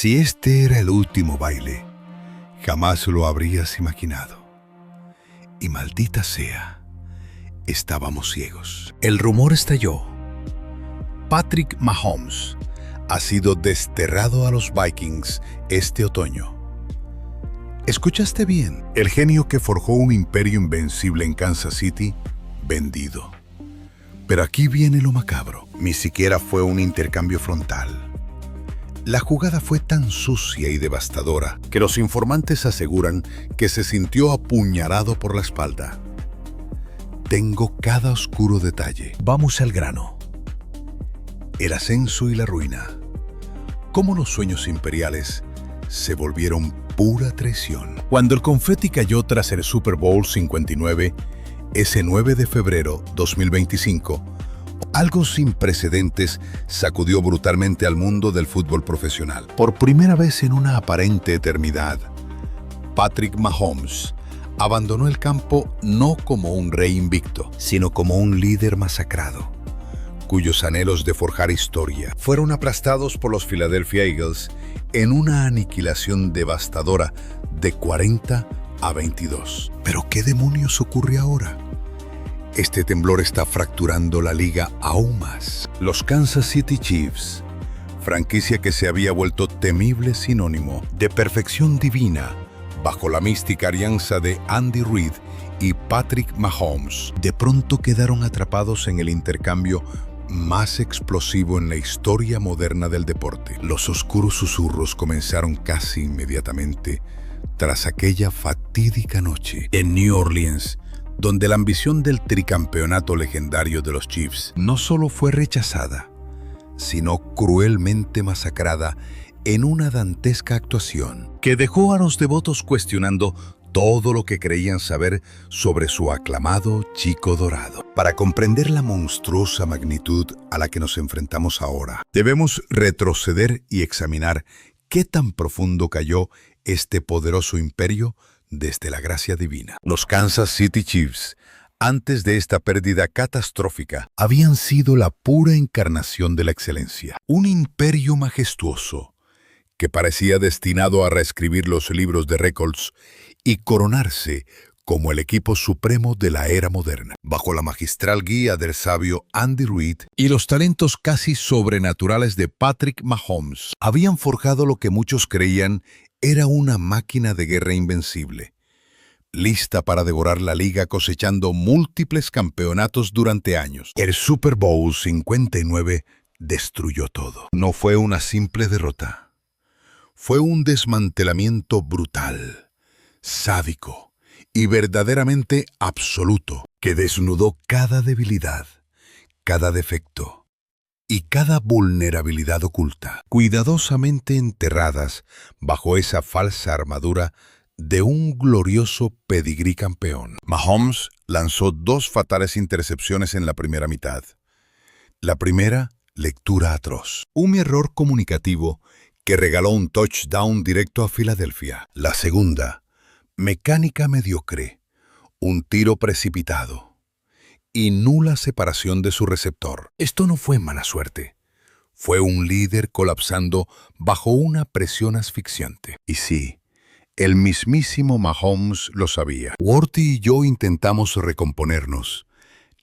Si este era el último baile, jamás lo habrías imaginado. Y maldita sea, estábamos ciegos. El rumor estalló. Patrick Mahomes ha sido desterrado a los Vikings este otoño. ¿Escuchaste bien? El genio que forjó un imperio invencible en Kansas City, vendido. Pero aquí viene lo macabro. Ni siquiera fue un intercambio frontal. La jugada fue tan sucia y devastadora que los informantes aseguran que se sintió apuñalado por la espalda. Tengo cada oscuro detalle. Vamos al grano. El ascenso y la ruina. Cómo los sueños imperiales se volvieron pura traición. Cuando el confeti cayó tras el Super Bowl 59, ese 9 de febrero 2025, algo sin precedentes sacudió brutalmente al mundo del fútbol profesional. Por primera vez en una aparente eternidad, Patrick Mahomes abandonó el campo no como un rey invicto, sino como un líder masacrado, cuyos anhelos de forjar historia fueron aplastados por los Philadelphia Eagles en una aniquilación devastadora de 40-22. ¿Pero qué demonios ocurre ahora? Este temblor está fracturando la liga aún más. Los Kansas City Chiefs, franquicia que se había vuelto temible sinónimo de perfección divina bajo la mística alianza de Andy Reid y Patrick Mahomes, de pronto quedaron atrapados en el intercambio más explosivo en la historia moderna del deporte. Los oscuros susurros comenzaron casi inmediatamente tras aquella fatídica noche en New Orleans, donde la ambición del tricampeonato legendario de los Chiefs no solo fue rechazada, sino cruelmente masacrada en una dantesca actuación que dejó a los devotos cuestionando todo lo que creían saber sobre su aclamado Chico Dorado. Para comprender la monstruosa magnitud a la que nos enfrentamos ahora, debemos retroceder y examinar qué tan profundo cayó este poderoso imperio desde la gracia divina. Los Kansas City Chiefs, antes de esta pérdida catastrófica, habían sido la pura encarnación de la excelencia. Un imperio majestuoso que parecía destinado a reescribir los libros de récords y coronarse como el equipo supremo de la era moderna, bajo la magistral guía del sabio Andy Reid y los talentos casi sobrenaturales de Patrick Mahomes. Habían forjado lo que muchos creían era una máquina de guerra invencible, lista para devorar la liga cosechando múltiples campeonatos durante años. El Super Bowl 59 destruyó todo. No fue una simple derrota. Fue un desmantelamiento brutal, sádico y verdaderamente absoluto, que desnudó cada debilidad, cada defecto y cada vulnerabilidad oculta, cuidadosamente enterradas bajo esa falsa armadura de un glorioso pedigrí campeón. Mahomes lanzó 2 fatales intercepciones en la primera mitad. La primera, lectura atroz. Un error comunicativo que regaló un touchdown directo a Filadelfia. La segunda, mecánica mediocre, un tiro precipitado y nula separación de su receptor. Esto no fue mala suerte. Fue un líder colapsando bajo una presión asfixiante. Y sí, el mismísimo Mahomes lo sabía. Worthy y yo intentamos recomponernos,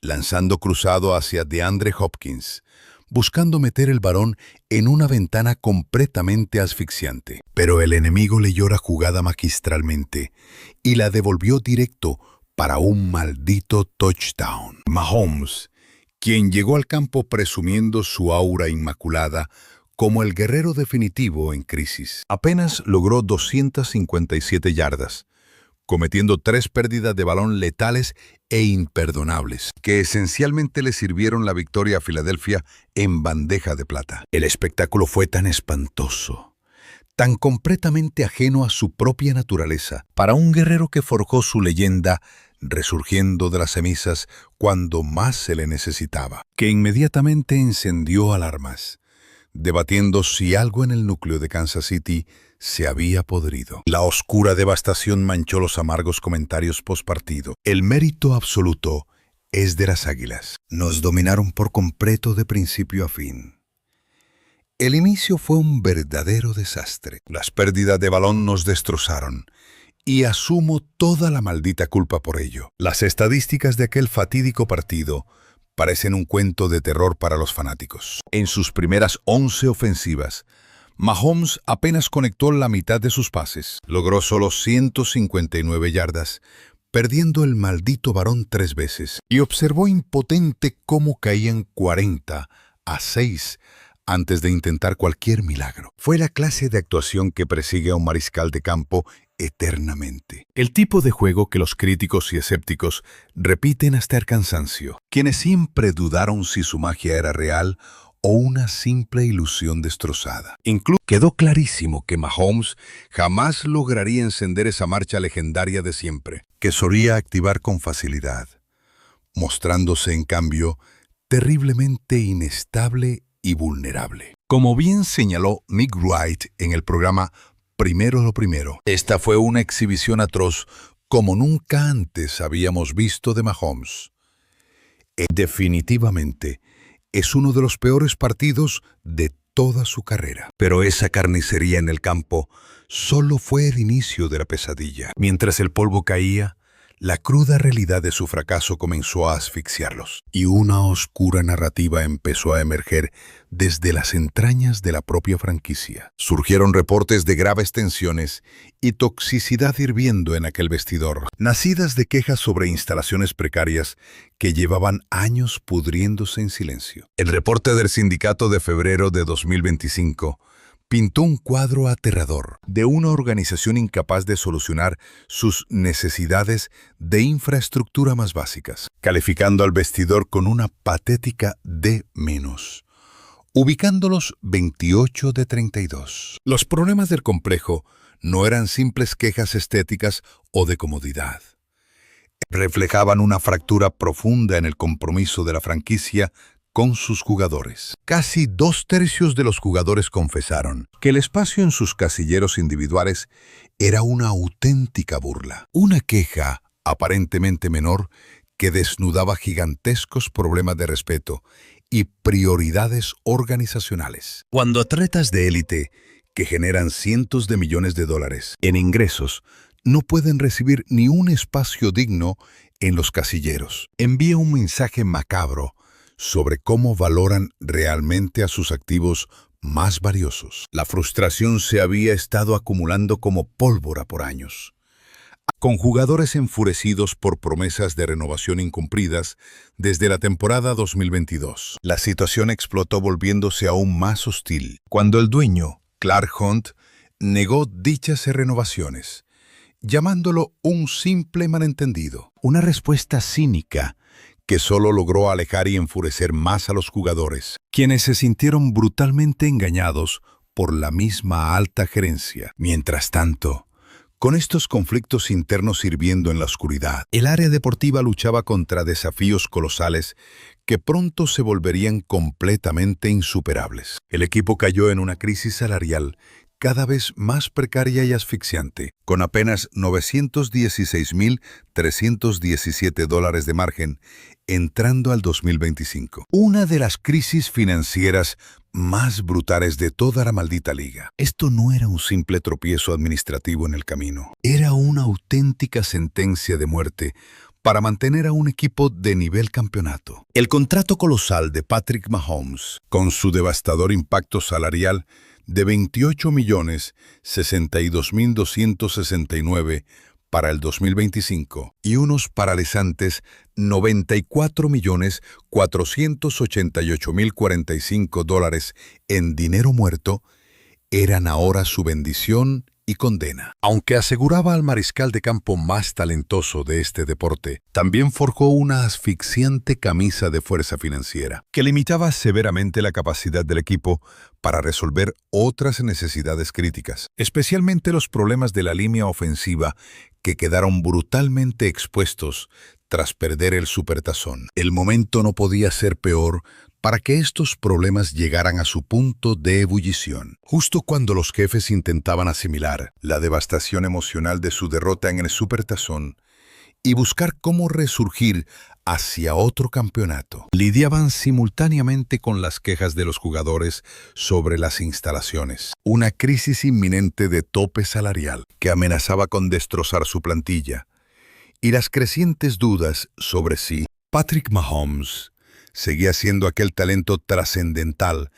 lanzando cruzado hacia DeAndre Hopkins, buscando meter el balón en una ventana completamente asfixiante. Pero el enemigo leyó la jugada magistralmente y la devolvió directo para un maldito touchdown. Mahomes, quien llegó al campo presumiendo su aura inmaculada como el guerrero definitivo en crisis, apenas logró 257 yardas, cometiendo 3 pérdidas de balón letales e imperdonables, que esencialmente le sirvieron la victoria a Filadelfia en bandeja de plata. El espectáculo fue tan espantoso, tan completamente ajeno a su propia naturaleza, para un guerrero que forjó su leyenda resurgiendo de las cenizas cuando más se le necesitaba, que inmediatamente encendió alarmas, debatiendo si algo en el núcleo de Kansas City se había podrido. La oscura devastación manchó los amargos comentarios postpartido. El mérito absoluto es de las Águilas. Nos dominaron por completo de principio a fin. El inicio fue un verdadero desastre. Las pérdidas de balón nos destrozaron y asumo toda la maldita culpa por ello. Las estadísticas de aquel fatídico partido parecen un cuento de terror para los fanáticos. En sus primeras 11 ofensivas, Mahomes apenas conectó la mitad de sus pases. Logró solo 159 yardas, perdiendo el maldito balón 3 veces, y observó impotente cómo caían 40-6 antes de intentar cualquier milagro. Fue la clase de actuación que persigue a un mariscal de campo eternamente. El tipo de juego que los críticos y escépticos repiten hasta el cansancio, quienes siempre dudaron si su magia era real o una simple ilusión destrozada. Incluso quedó clarísimo que Mahomes jamás lograría encender esa marcha legendaria de siempre, que solía activar con facilidad, mostrándose en cambio terriblemente inestable y vulnerable. Como bien señaló Nick Wright en el programa Primero lo Primero, esta fue una exhibición atroz como nunca antes habíamos visto de Mahomes. Definitivamente, es uno de los peores partidos de toda su carrera. Pero esa carnicería en el campo solo fue el inicio de la pesadilla. Mientras el polvo caía, la cruda realidad de su fracaso comenzó a asfixiarlos, y una oscura narrativa empezó a emerger desde las entrañas de la propia franquicia. Surgieron reportes de graves tensiones y toxicidad hirviendo en aquel vestidor, nacidas de quejas sobre instalaciones precarias que llevaban años pudriéndose en silencio. El reporte del sindicato de febrero de 2025 pintó un cuadro aterrador de una organización incapaz de solucionar sus necesidades de infraestructura más básicas, calificando al vestidor con una patética D-, ubicándolos 28 de 32. Los problemas del complejo no eran simples quejas estéticas o de comodidad. Reflejaban una fractura profunda en el compromiso de la franquicia con sus jugadores. Casi 2/3 de los jugadores confesaron que el espacio en sus casilleros individuales era una auténtica burla. Una queja aparentemente menor que desnudaba gigantescos problemas de respeto y prioridades organizacionales. Cuando atletas de élite, que generan cientos de millones de dólares en ingresos, no pueden recibir ni un espacio digno en los casilleros, envía un mensaje macabro sobre cómo valoran realmente a sus activos más valiosos. La frustración se había estado acumulando como pólvora por años, con jugadores enfurecidos por promesas de renovación incumplidas desde la temporada 2022. La situación explotó volviéndose aún más hostil cuando el dueño, Clark Hunt, negó dichas renovaciones, llamándolo un simple malentendido. Una respuesta cínica que solo logró alejar y enfurecer más a los jugadores, quienes se sintieron brutalmente engañados por la misma alta gerencia. Mientras tanto, con estos conflictos internos hirviendo en la oscuridad, el área deportiva luchaba contra desafíos colosales que pronto se volverían completamente insuperables. El equipo cayó en una crisis salarial cada vez más precaria y asfixiante, con apenas $916,317 de margen entrando al 2025. Una de las crisis financieras más brutales de toda la maldita liga. Esto no era un simple tropiezo administrativo en el camino. Era una auténtica sentencia de muerte para mantener a un equipo de nivel campeonato. El contrato colosal de Patrick Mahomes, con su devastador impacto salarial de $28,062,269 para el 2025 y unos paralizantes $94,488,045 en dinero muerto, eran ahora su bendición y condena. Aunque aseguraba al mariscal de campo más talentoso de este deporte, también forjó una asfixiante camisa de fuerza financiera, que limitaba severamente la capacidad del equipo para resolver otras necesidades críticas, especialmente los problemas de la línea ofensiva que quedaron brutalmente expuestos tras perder el Supertazón. El momento no podía ser peor para que estos problemas llegaran a su punto de ebullición. Justo cuando los jefes intentaban asimilar la devastación emocional de su derrota en el Supertazón y buscar cómo resurgir hacia otro campeonato. Lidiaban simultáneamente con las quejas de los jugadores sobre las instalaciones, una crisis inminente de tope salarial que amenazaba con destrozar su plantilla, y las crecientes dudas sobre si Patrick Mahomes seguía siendo aquel talento trascendental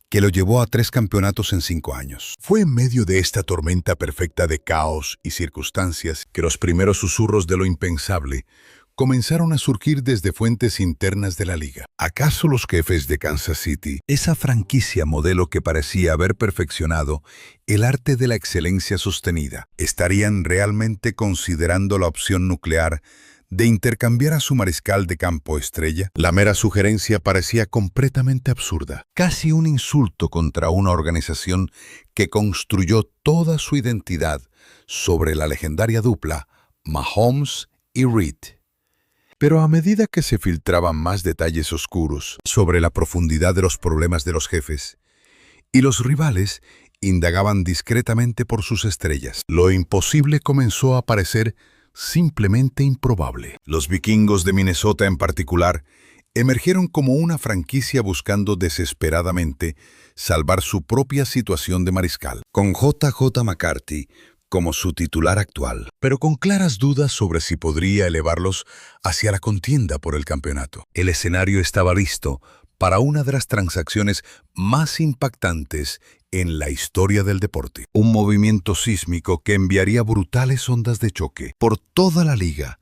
que lo llevó a 3 campeonatos en 5 años. Fue en medio de esta tormenta perfecta de caos y circunstancias que los primeros susurros de lo impensable comenzaron a surgir desde fuentes internas de la liga. ¿Acaso los jefes de Kansas City, esa franquicia modelo que parecía haber perfeccionado el arte de la excelencia sostenida, estarían realmente considerando la opción nuclear de intercambiar a su mariscal de campo estrella? La mera sugerencia parecía completamente absurda, casi un insulto contra una organización que construyó toda su identidad sobre la legendaria dupla Mahomes y Reid. Pero a medida que se filtraban más detalles oscuros sobre la profundidad de los problemas de los jefes, y los rivales indagaban discretamente por sus estrellas, lo imposible comenzó a parecer simplemente improbable. Los vikingos de Minnesota en particular emergieron como una franquicia buscando desesperadamente salvar su propia situación de mariscal, con J.J. McCarthy como su titular actual, pero con claras dudas sobre si podría elevarlos hacia la contienda por el campeonato. El escenario estaba listo para una de las transacciones más impactantes en la historia del deporte. Un movimiento sísmico que enviaría brutales ondas de choque por toda la liga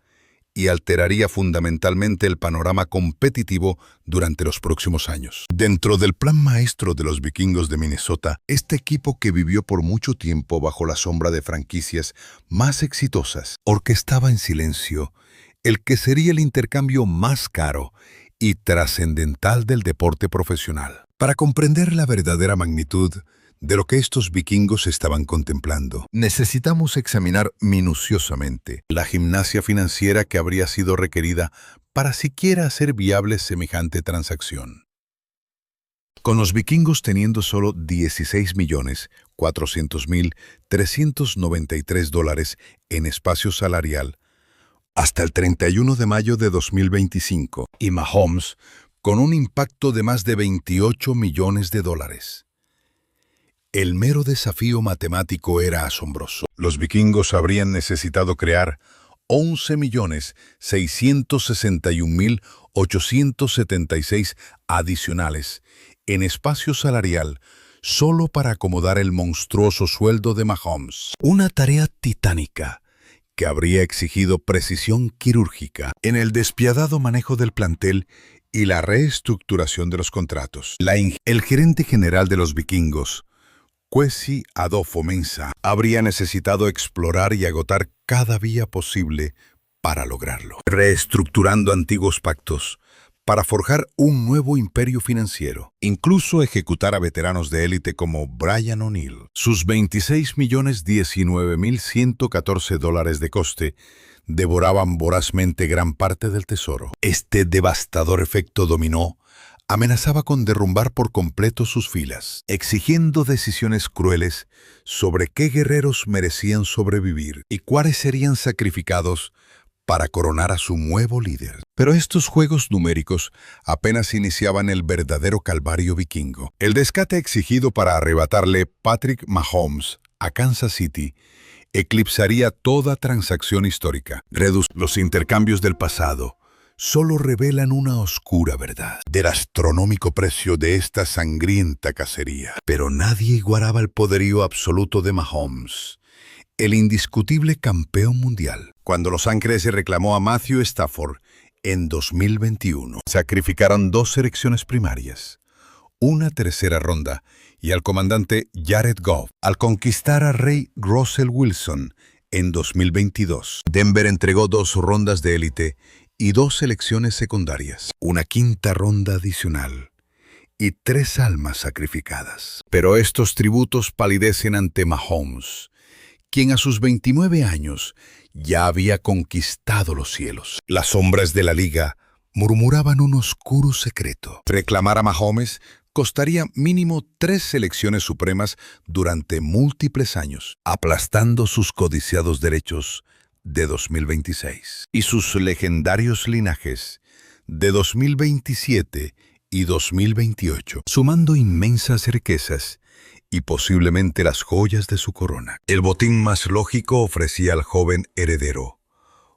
y alteraría fundamentalmente el panorama competitivo durante los próximos años. Dentro del plan maestro de los vikingos de Minnesota, este equipo que vivió por mucho tiempo bajo la sombra de franquicias más exitosas, orquestaba en silencio el que sería el intercambio más caro y trascendental del deporte profesional. Para comprender la verdadera magnitud de lo que estos vikingos estaban contemplando, necesitamos examinar minuciosamente la gimnasia financiera que habría sido requerida para siquiera hacer viable semejante transacción. Con los vikingos teniendo solo $16.400.393 en espacio salarial hasta el 31 de mayo de 2025, y Mahomes con un impacto de más de $28 millones. El mero desafío matemático era asombroso. Los vikingos habrían necesitado crear 11.661.876 adicionales en espacio salarial solo para acomodar el monstruoso sueldo de Mahomes. Una tarea titánica que habría exigido precisión quirúrgica en el despiadado manejo del plantel y la reestructuración de los contratos. El gerente general de los vikingos, Kwesi Adofo-Mensah, habría necesitado explorar y agotar cada vía posible para lograrlo, reestructurando antiguos pactos para forjar un nuevo imperio financiero, incluso ejecutar a veteranos de élite como Brian O'Neill. Sus $26.019.114 de coste devoraban vorazmente gran parte del tesoro. Este devastador efecto dominó amenazaba con derrumbar por completo sus filas, exigiendo decisiones crueles sobre qué guerreros merecían sobrevivir y cuáles serían sacrificados para coronar a su nuevo líder. Pero estos juegos numéricos apenas iniciaban el verdadero calvario vikingo. El rescate exigido para arrebatarle Patrick Mahomes a Kansas City eclipsaría toda transacción histórica. Los intercambios del pasado solo revelan una oscura verdad del astronómico precio de esta sangrienta cacería. Pero nadie igualaba el poderío absoluto de Mahomes, el indiscutible campeón mundial. Cuando Los Ángeles se reclamó a Matthew Stafford en 2021, sacrificaron 2 selecciones primarias, una tercera ronda y al comandante Jared Goff. Al conquistar a Ray Russell Wilson en 2022, Denver entregó 2 rondas de élite y 2 selecciones secundarias, una quinta ronda adicional y 3 almas sacrificadas. Pero estos tributos palidecen ante Mahomes, quien a sus 29 años ya había conquistado los cielos. Las sombras de la liga murmuraban un oscuro secreto. Reclamar a Mahomes costaría mínimo 3 selecciones supremas durante múltiples años, aplastando sus codiciados derechos de 2026 y sus legendarios linajes de 2027 y 2028, sumando inmensas riquezas y posiblemente las joyas de su corona. El botín más lógico ofrecía al joven heredero,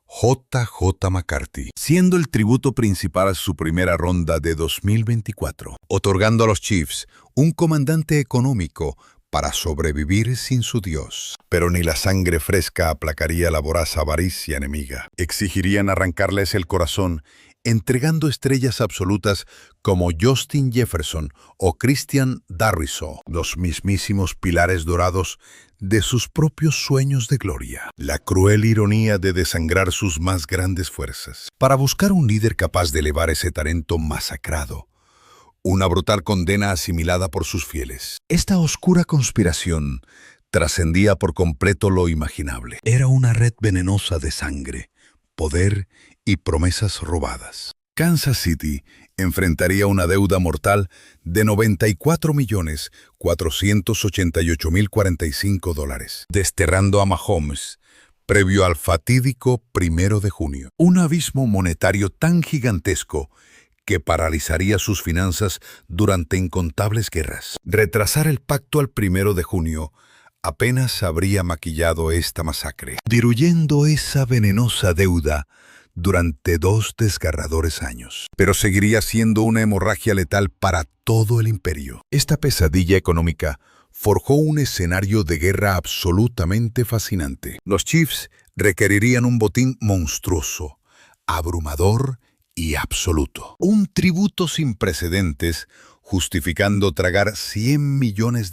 J.J. McCarthy, siendo el tributo principal a su primera ronda de 2024, otorgando a los Chiefs un comandante económico para sobrevivir sin su Dios. Pero ni la sangre fresca aplacaría la voraz avaricia enemiga. Exigirían arrancarles el corazón, entregando estrellas absolutas como Justin Jefferson o Christian Darrisaw, los mismísimos pilares dorados de sus propios sueños de gloria. La cruel ironía de desangrar sus más grandes fuerzas para buscar un líder capaz de elevar ese talento masacrado. Una brutal condena asimilada por sus fieles. Esta oscura conspiración trascendía por completo lo imaginable. Era una red venenosa de sangre, poder y promesas robadas. Kansas City enfrentaría una deuda mortal de $94.488.045, desterrando a Mahomes previo al fatídico 1 de junio. Un abismo monetario tan gigantesco que paralizaría sus finanzas durante incontables guerras. Retrasar el pacto al 1 de junio apenas habría maquillado esta masacre, diluyendo esa venenosa deuda durante 2 desgarradores años. Pero seguiría siendo una hemorragia letal para todo el imperio. Esta pesadilla económica forjó un escenario de guerra absolutamente fascinante. Los Chiefs requerirían un botín monstruoso, abrumador y absoluto. Un tributo sin precedentes, justificando tragar $100 millones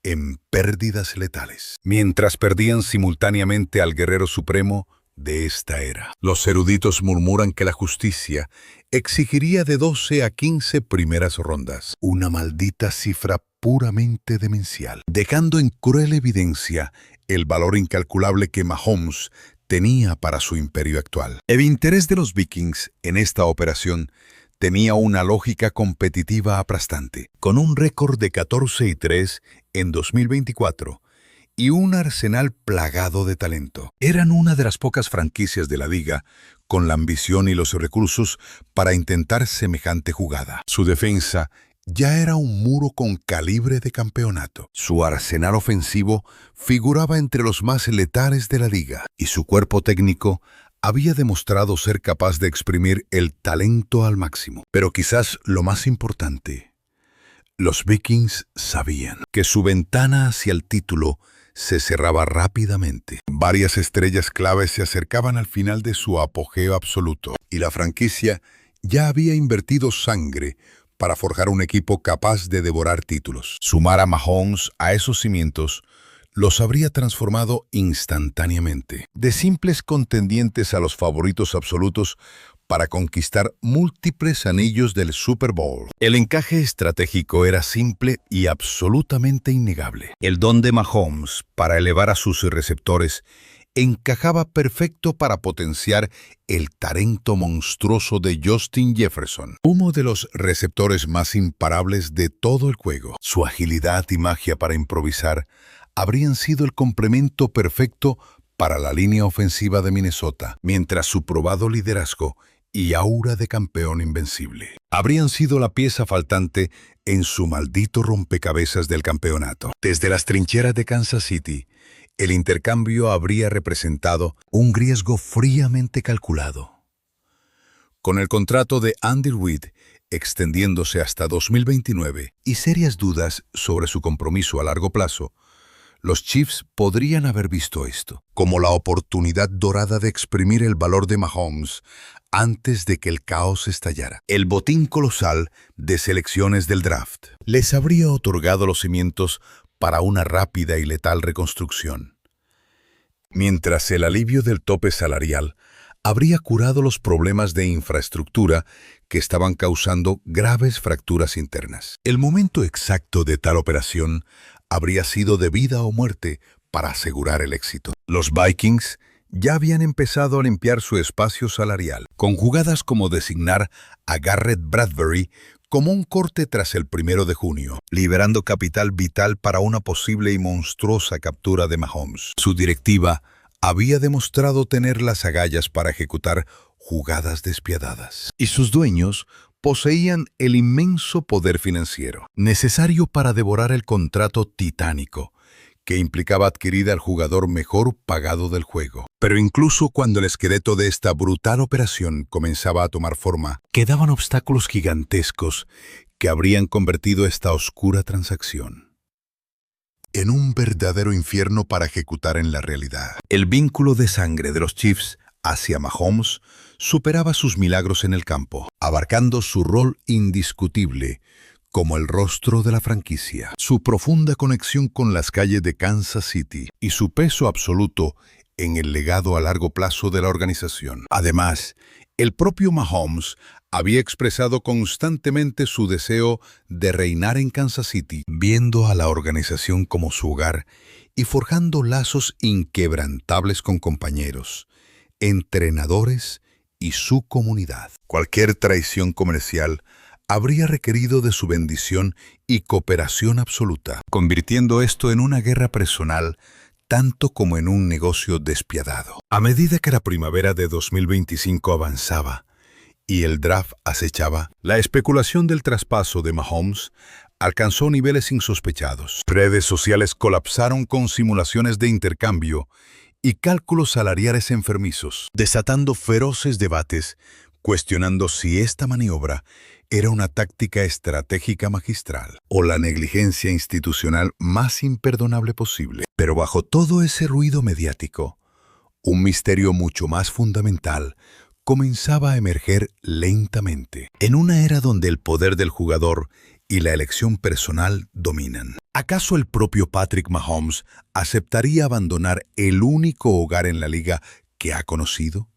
en pérdidas letales, mientras perdían simultáneamente al guerrero supremo de esta era. Los eruditos murmuran que la justicia exigiría de 12 a 15 primeras rondas, una maldita cifra puramente demencial, dejando en cruel evidencia el valor incalculable que Mahomes tenía para su imperio actual. El interés de los Vikings en esta operación tenía una lógica competitiva aplastante, con un récord de 14-3 en 2024 y un arsenal plagado de talento. Eran una de las pocas franquicias de la liga con la ambición y los recursos para intentar semejante jugada. Su defensa ya era un muro con calibre de campeonato. Su arsenal ofensivo figuraba entre los más letales de la liga y su cuerpo técnico había demostrado ser capaz de exprimir el talento al máximo. Pero quizás lo más importante, los Vikings sabían que su ventana hacia el título se cerraba rápidamente. Varias estrellas claves se acercaban al final de su apogeo absoluto y la franquicia ya había invertido sangre para forjar un equipo capaz de devorar títulos. Sumar a Mahomes a esos cimientos los habría transformado instantáneamente, de simples contendientes a los favoritos absolutos para conquistar múltiples anillos del Super Bowl. El encaje estratégico era simple y absolutamente innegable. El don de Mahomes para elevar a sus receptores encajaba perfecto para potenciar el talento monstruoso de Justin Jefferson, uno de los receptores más imparables de todo el juego. Su agilidad y magia para improvisar habrían sido el complemento perfecto para la línea ofensiva de Minnesota, mientras su probado liderazgo y aura de campeón invencible habrían sido la pieza faltante en su maldito rompecabezas del campeonato. Desde las trincheras de Kansas City, el intercambio habría representado un riesgo fríamente calculado. Con el contrato de Andy Reid extendiéndose hasta 2029 y serias dudas sobre su compromiso a largo plazo, los Chiefs podrían haber visto esto como la oportunidad dorada de exprimir el valor de Mahomes antes de que el caos estallara. El botín colosal de selecciones del draft les habría otorgado los cimientos para una rápida y letal reconstrucción, mientras el alivio del tope salarial habría curado los problemas de infraestructura que estaban causando graves fracturas internas. El momento exacto de tal operación habría sido de vida o muerte para asegurar el éxito. Los Vikings ya habían empezado a limpiar su espacio salarial, con jugadas como designar a Garrett Bradbury como un corte tras el 1 de junio, liberando capital vital para una posible y monstruosa captura de Mahomes. Su directiva había demostrado tener las agallas para ejecutar jugadas despiadadas. Y sus dueños poseían el inmenso poder financiero necesario para devorar el contrato titánico que implicaba adquirir al jugador mejor pagado del juego. Pero incluso cuando el esqueleto de esta brutal operación comenzaba a tomar forma, quedaban obstáculos gigantescos que habrían convertido esta oscura transacción en un verdadero infierno para ejecutar en la realidad. El vínculo de sangre de los Chiefs hacia Mahomes superaba sus milagros en el campo, abarcando su rol indiscutible como el rostro de la franquicia, su profunda conexión con las calles de Kansas City y su peso absoluto en el legado a largo plazo de la organización. Además, el propio Mahomes había expresado constantemente su deseo de reinar en Kansas City, viendo a la organización como su hogar y forjando lazos inquebrantables con compañeros, entrenadores y su comunidad. Cualquier traición comercial habría requerido de su bendición y cooperación absoluta, convirtiendo esto en una guerra personal tanto como en un negocio despiadado. A medida que la primavera de 2025 avanzaba y el draft acechaba, la especulación del traspaso de Mahomes alcanzó niveles insospechados. Redes sociales colapsaron con simulaciones de intercambio y cálculos salariales enfermizos, desatando feroces debates, cuestionando si esta maniobra era una táctica estratégica magistral o la negligencia institucional más imperdonable posible. Pero bajo todo ese ruido mediático, un misterio mucho más fundamental comenzaba a emerger lentamente, en una era donde el poder del jugador y la elección personal dominan. ¿Acaso el propio Patrick Mahomes aceptaría abandonar el único hogar en la liga que ha conocido?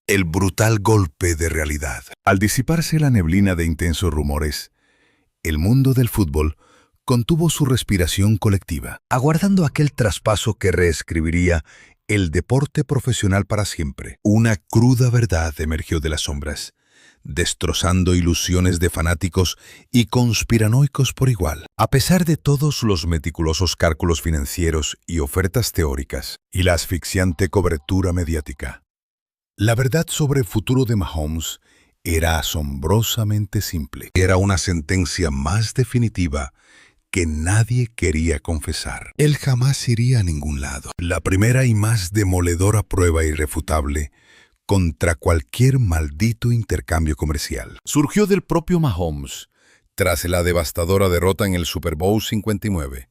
El brutal golpe de realidad. Al disiparse la neblina de intensos rumores, el mundo del fútbol contuvo su respiración colectiva, aguardando aquel traspaso que reescribiría el deporte profesional para siempre. Una cruda verdad emergió de las sombras, destrozando ilusiones de fanáticos y conspiranoicos por igual. A pesar de todos los meticulosos cálculos financieros y ofertas teóricas, y la asfixiante cobertura mediática, la verdad sobre el futuro de Mahomes era asombrosamente simple. Era una sentencia más definitiva que nadie quería confesar. Él jamás iría a ningún lado. La primera y más demoledora prueba irrefutable contra cualquier maldito intercambio comercial surgió del propio Mahomes tras la devastadora derrota en el Super Bowl 59.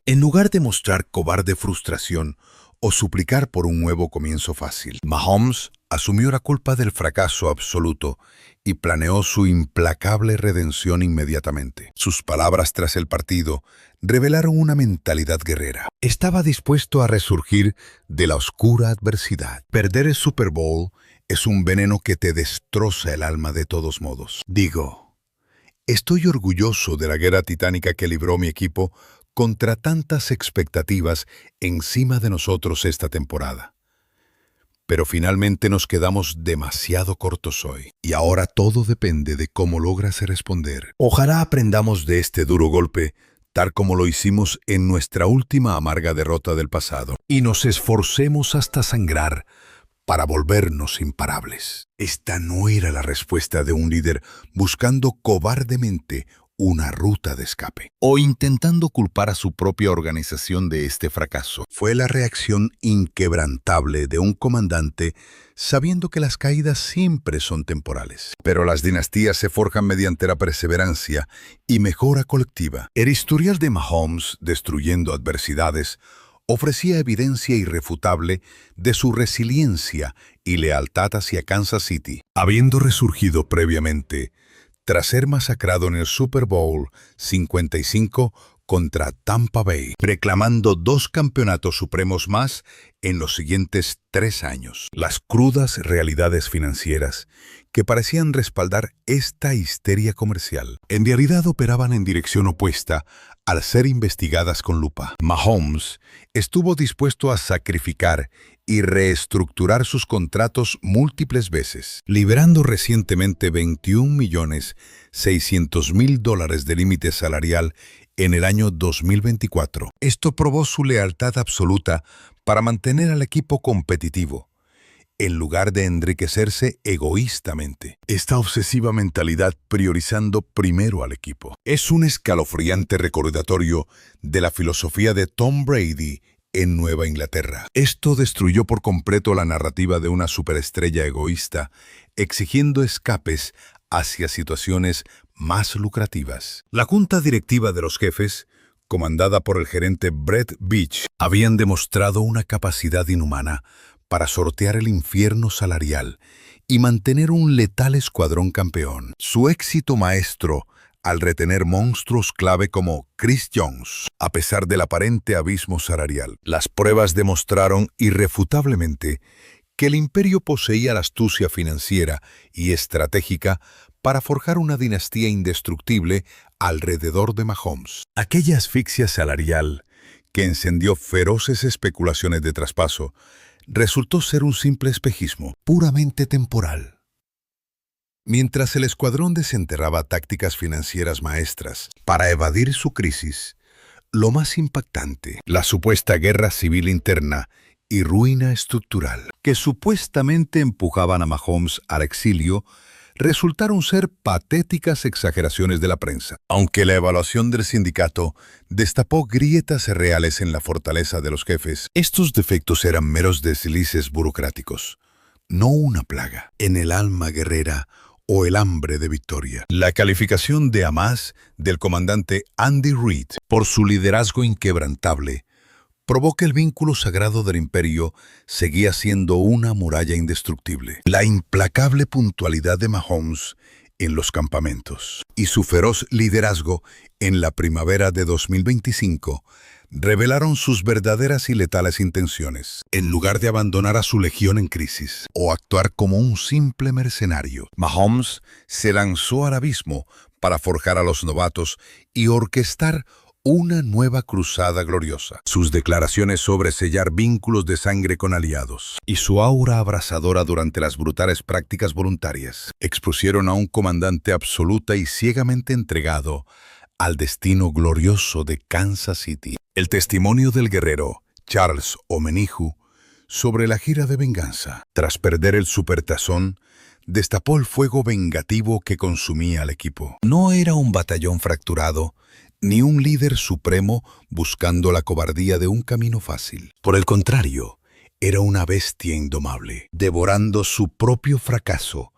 En lugar de mostrar cobarde frustración o suplicar por un nuevo comienzo fácil, Mahomes asumió la culpa del fracaso absoluto y planeó su implacable redención inmediatamente. Sus palabras tras el partido revelaron una mentalidad guerrera. Estaba dispuesto a resurgir de la oscura adversidad. Perder el Super Bowl es un veneno que te destroza el alma de todos modos. Digo, estoy orgulloso de la guerra titánica que libró mi equipo contra tantas expectativas encima de nosotros esta temporada. Pero finalmente nos quedamos demasiado cortos hoy. Y ahora todo depende de cómo logras responder. Ojalá aprendamos de este duro golpe, tal como lo hicimos en nuestra última amarga derrota del pasado, y nos esforcemos hasta sangrar para volvernos imparables. Esta no era la respuesta de un líder buscando cobardemente una ruta de escape o intentando culpar a su propia organización de este fracaso. Fue la reacción inquebrantable de un comandante sabiendo que las caídas siempre son temporales. Pero las dinastías se forjan mediante la perseverancia y mejora colectiva. El historial de Mahomes destruyendo adversidades ofrecía evidencia irrefutable de su resiliencia y lealtad hacia Kansas City, habiendo resurgido previamente tras ser masacrado en el Super Bowl 55 contra Tampa Bay, reclamando 2 campeonatos supremos más en los siguientes 3 años. Las crudas realidades financieras que parecían respaldar esta histeria comercial, en realidad operaban en dirección opuesta al ser investigadas con lupa. Mahomes estuvo dispuesto a sacrificar y reestructurar sus contratos múltiples veces, liberando recientemente $21.600.000 de límite salarial en el año 2024. Esto probó su lealtad absoluta para mantener al equipo competitivo, en lugar de enriquecerse egoístamente. Esta obsesiva mentalidad priorizando primero al equipo es un escalofriante recordatorio de la filosofía de Tom Brady en Nueva Inglaterra. Esto destruyó por completo la narrativa de una superestrella egoísta, exigiendo escapes hacia situaciones más lucrativas. La junta directiva de los Jefes, comandada por el gerente Brett Veach, habían demostrado una capacidad inhumana para sortear el infierno salarial y mantener un letal escuadrón campeón. Su éxito maestro al retener monstruos clave como Chris Jones, a pesar del aparente abismo salarial. Las pruebas demostraron irrefutablemente que el imperio poseía la astucia financiera y estratégica para forjar una dinastía indestructible alrededor de Mahomes. Aquella asfixia salarial que encendió feroces especulaciones de traspaso resultó ser un simple espejismo, puramente temporal. Mientras el escuadrón desenterraba tácticas financieras maestras para evadir su crisis, lo más impactante, la supuesta guerra civil interna y ruina estructural que supuestamente empujaban a Mahomes al exilio, resultaron ser patéticas exageraciones de la prensa. Aunque la evaluación del sindicato destapó grietas reales en la fortaleza de los Jefes, estos defectos eran meros deslices burocráticos, no una plaga en el alma guerrera o el hambre de victoria. La calificación de Hamas del comandante Andy Reid por su liderazgo inquebrantable probó que el vínculo sagrado del imperio seguía siendo una muralla indestructible. La implacable puntualidad de Mahomes en los campamentos y su feroz liderazgo en la primavera de 2025 revelaron sus verdaderas y letales intenciones. En lugar de abandonar a su legión en crisis o actuar como un simple mercenario, Mahomes se lanzó al abismo para forjar a los novatos y orquestar una nueva cruzada gloriosa. Sus declaraciones sobre sellar vínculos de sangre con aliados y su aura abrasadora durante las brutales prácticas voluntarias expusieron a un comandante absoluta y ciegamente entregado al destino glorioso de Kansas City. El testimonio del guerrero Charles Omenihu sobre la gira de venganza. Tras perder el supertazón, destapó el fuego vengativo que consumía al equipo. No era un batallón fracturado, ni un líder supremo buscando la cobardía de un camino fácil. Por el contrario, era una bestia indomable, devorando su propio fracaso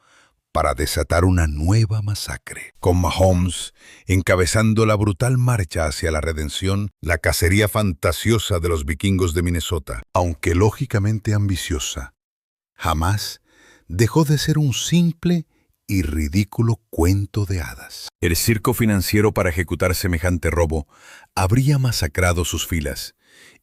para desatar una nueva masacre. Con Mahomes encabezando la brutal marcha hacia la redención, la cacería fantasiosa de los vikingos de Minnesota, aunque lógicamente ambiciosa, jamás dejó de ser un simple y ridículo cuento de hadas. El circo financiero para ejecutar semejante robo habría masacrado sus filas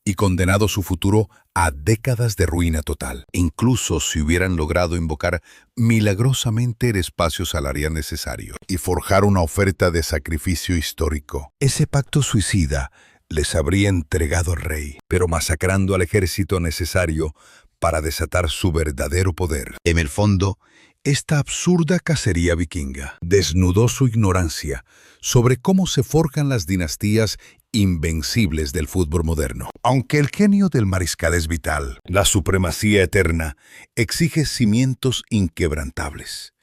y condenado su futuro a décadas de ruina total, incluso si hubieran logrado invocar milagrosamente el espacio salarial necesario y forjar una oferta de sacrificio histórico. Ese pacto suicida les habría entregado al rey, pero masacrando al ejército necesario para desatar su verdadero poder. En el fondo, esta absurda cacería vikinga desnudó su ignorancia sobre cómo se forjan las dinastías invencibles del fútbol moderno. Aunque el genio del mariscal es vital, la supremacía eterna exige cimientos inquebrantables,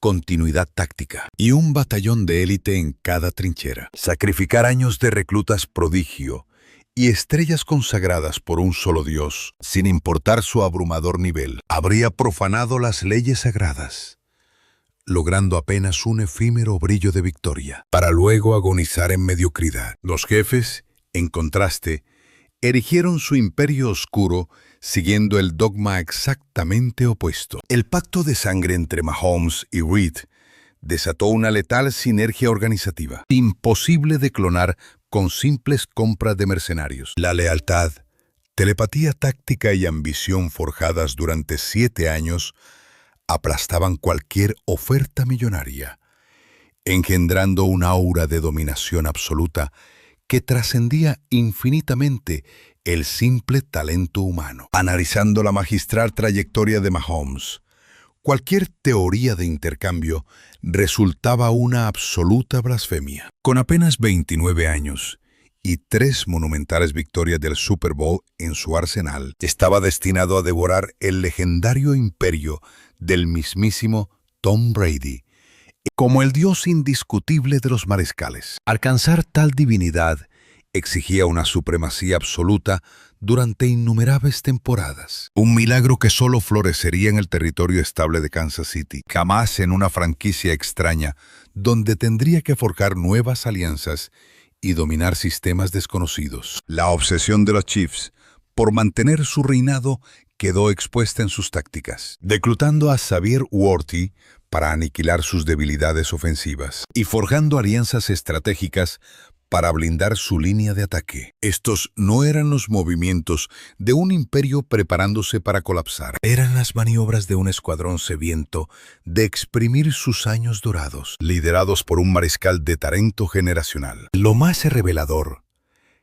continuidad táctica y un batallón de élite en cada trinchera. Sacrificar años de reclutas prodigio y estrellas consagradas por un solo Dios, sin importar su abrumador nivel, habría profanado las leyes sagradas, logrando apenas un efímero brillo de victoria, para luego agonizar en mediocridad. Los Jefes, en contraste, erigieron su imperio oscuro siguiendo el dogma exactamente opuesto. El pacto de sangre entre Mahomes y Reid desató una letal sinergia organizativa, imposible de clonar con simples compras de mercenarios. La lealtad, telepatía táctica y ambición forjadas durante 7 años aplastaban cualquier oferta millonaria, engendrando un aura de dominación absoluta que trascendía infinitamente el simple talento humano. Analizando la magistral trayectoria de Mahomes, Cualquier teoría de intercambio resultaba una absoluta blasfemia. Con apenas 29 años y 3 monumentales victorias del Super Bowl en su arsenal, estaba destinado a devorar el legendario imperio del mismísimo Tom Brady, como el dios indiscutible de los mariscales. Alcanzar tal divinidad exigía una supremacía absoluta durante innumerables temporadas. Un milagro que solo florecería en el territorio estable de Kansas City, jamás en una franquicia extraña, donde tendría que forjar nuevas alianzas y dominar sistemas desconocidos. La obsesión de los Chiefs por mantener su reinado quedó expuesta en sus tácticas, reclutando a Xavier Worthy para aniquilar sus debilidades ofensivas y forjando alianzas estratégicas para blindar su línea de ataque. Estos no eran los movimientos de un imperio preparándose para colapsar. Eran las maniobras de un escuadrón sediento de exprimir sus años dorados, liderados por un mariscal de talento generacional. Lo más revelador: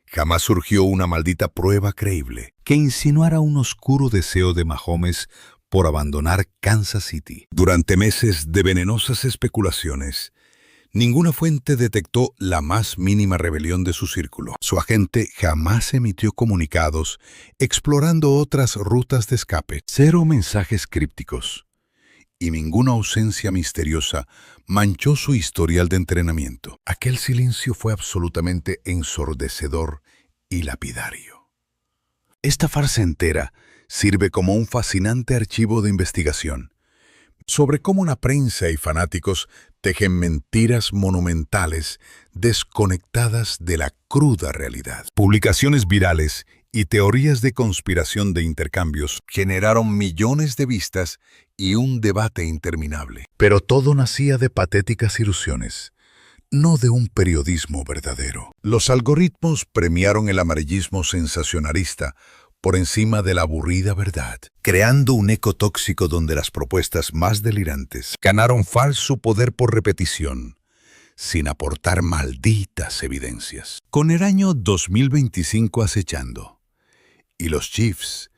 jamás surgió una maldita prueba creíble que insinuara un oscuro deseo de Mahomes por abandonar Kansas City. Durante meses de venenosas especulaciones, ninguna fuente detectó la más mínima rebelión de su círculo. Su agente jamás emitió comunicados explorando otras rutas de escape. 0 mensajes crípticos y ninguna ausencia misteriosa manchó su historial de entrenamiento. Aquel silencio fue absolutamente ensordecedor y lapidario. Esta farsa entera sirve como un fascinante archivo de investigación sobre cómo la prensa y fanáticos tejen mentiras monumentales desconectadas de la cruda realidad. Publicaciones virales y teorías de conspiración de intercambios generaron millones de vistas y un debate interminable. Pero todo nacía de patéticas ilusiones, no de un periodismo verdadero. Los algoritmos premiaron el amarillismo sensacionalista por encima de la aburrida verdad, creando un eco tóxico donde las propuestas más delirantes ganaron falso poder por repetición, sin aportar malditas evidencias. Con el año 2025 acechando, y los Chiefs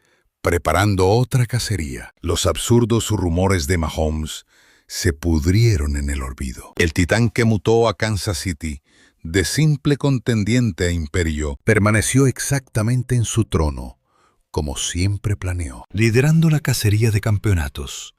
preparando otra cacería, los absurdos rumores de Mahomes se pudrieron en el olvido. El titán que mutó a Kansas City, de simple contendiente a imperio, permaneció exactamente en su trono, como siempre planeó, liderando la cacería de campeonatos,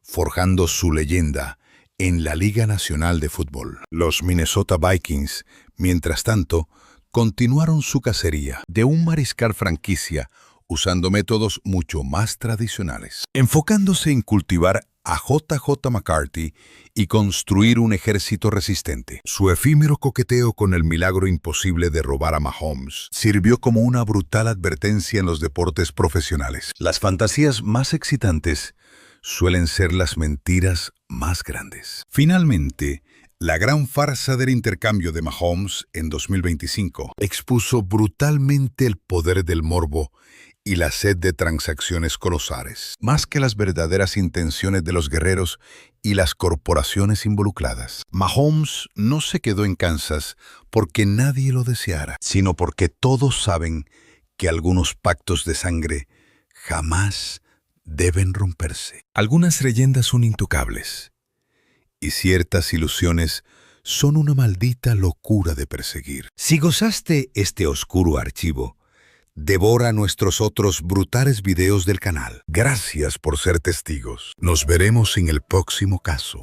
forjando su leyenda en la Liga Nacional de Fútbol. Los Minnesota Vikings, mientras tanto, continuaron su cacería de un mariscal franquicia usando métodos mucho más tradicionales, enfocándose en cultivar a J.J. McCarthy y construir un ejército resistente. Su efímero coqueteo con el milagro imposible de robar a Mahomes sirvió como una brutal advertencia en los deportes profesionales. Las fantasías más excitantes suelen ser las mentiras más grandes. Finalmente, la gran farsa del intercambio de Mahomes en 2025 expuso brutalmente el poder del morbo y la sed de transacciones colosales, más que las verdaderas intenciones de los guerreros y las corporaciones involucradas. Mahomes no se quedó en Kansas porque nadie lo deseara, sino porque todos saben que algunos pactos de sangre jamás deben romperse. Algunas leyendas son intocables, y ciertas ilusiones son una maldita locura de perseguir. Si gozaste este oscuro archivo, devora nuestros otros brutales videos del canal. Gracias por ser testigos. Nos veremos en el próximo caso.